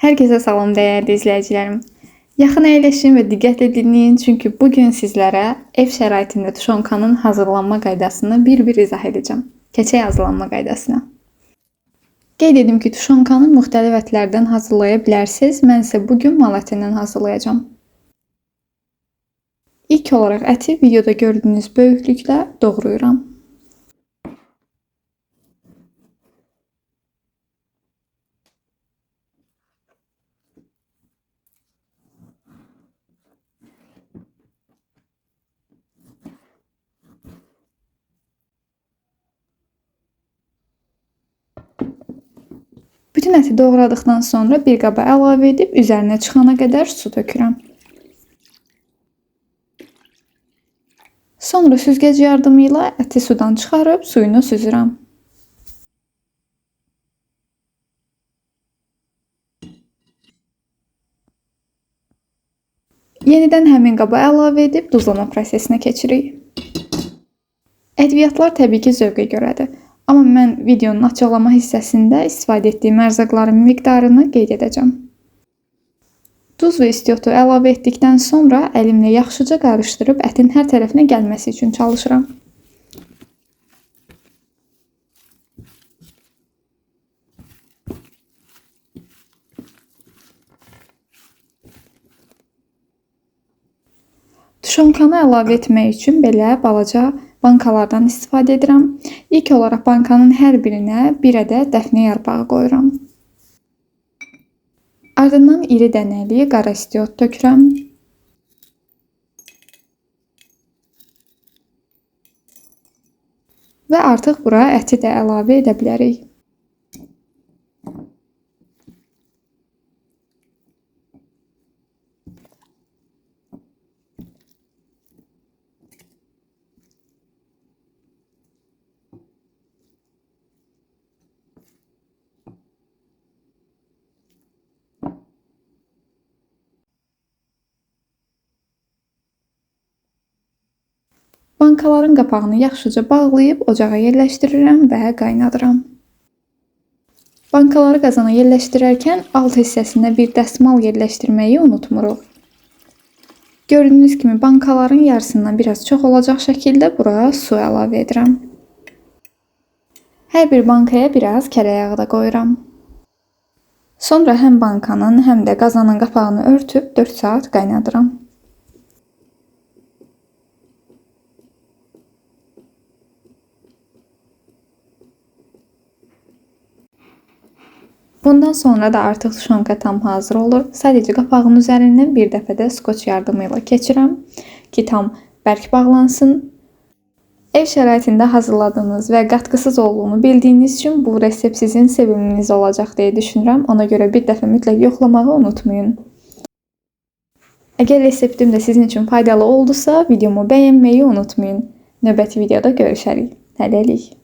Herkese salam değerli izləyicilərim. Yaxın əyləşin və diqqətlə dinləyin, çünki bugün sizlərə ev şəraitində tuşonkanın hazırlanma qaydasını bir-bir izah edəcəm. Keçək hazırlanma qaydasına. Qeyd edim ki, tuşonkanı müxtəlif ətlərdən hazırlaya bilərsiniz. Mən isə bugün mal ətindən hazırlayacağam. İlk olaraq əti videoda gördüyünüz böyüklükdə doğrayıram. Bütün əti doğradıqdan sonra bir qaba əlavə edib üzərinə çıxana qədər su tökürəm. Sonra süzgəc yardımı ilə əti sudan çıxarıb suyunu süzürəm. Yenidən həmin qaba əlavə edib duzlama prosesinə keçirik. Ədviyyatlar təbii ki zövqə görədir. Amma mən videonun açıqlama hissəsində istifadə etdiyim ərzaqların miqdarını qeyd edəcəm. Duz və istiotu əlavə etdikdən sonra əlimlə yaxşıca qarışdırıb ətin hər tərəfinə gəlməsi üçün çalışıram. Tuşonkanı əlavə etmək üçün belə balaca bankalardan istifadə edirəm. İlk olaraq bankanın hər birinə bir ədəd dəfnə yarpağı qoyuram. Ardından iri dənəli qara istiot tökürəm. Və artıq bura əti də əlavə edə bilərik. Bankaların qapağını yaxşıca bağlayıb ocağa yerləşdirirəm və qaynadıram. Bankaları qazana yerləşdirərkən alt hissəsinə bir dəsmal yerləşdirməyi unutmuruq. Gördüyünüz kimi bankaların yarısından biraz çox olacaq şəkildə bura su əlavə edirəm. Hər bir bankaya biraz kərə yağı da qoyuram. Sonra həm bankanın, həm də qazanın qapağını örtüb 4 saat qaynadıram. Bundan sonra da artıq tuşonka tam hazır olur. Sadəcə qapağının üzərindən bir dəfə də skoç yardımı ilə keçirəm ki, tam bərk bağlansın. Ev şəraitində hazırladığınız və qatqısız olduğunu bildiyiniz üçün bu resept sizin sevimliniz olacaq deyə düşünürəm. Ona görə bir dəfə mütləq yoxlamağı unutmayın. Əgər reseptim də sizin üçün faydalı oldusa, videomu bəyənməyi unutmayın. Növbəti videoda görüşərik. Hələlik.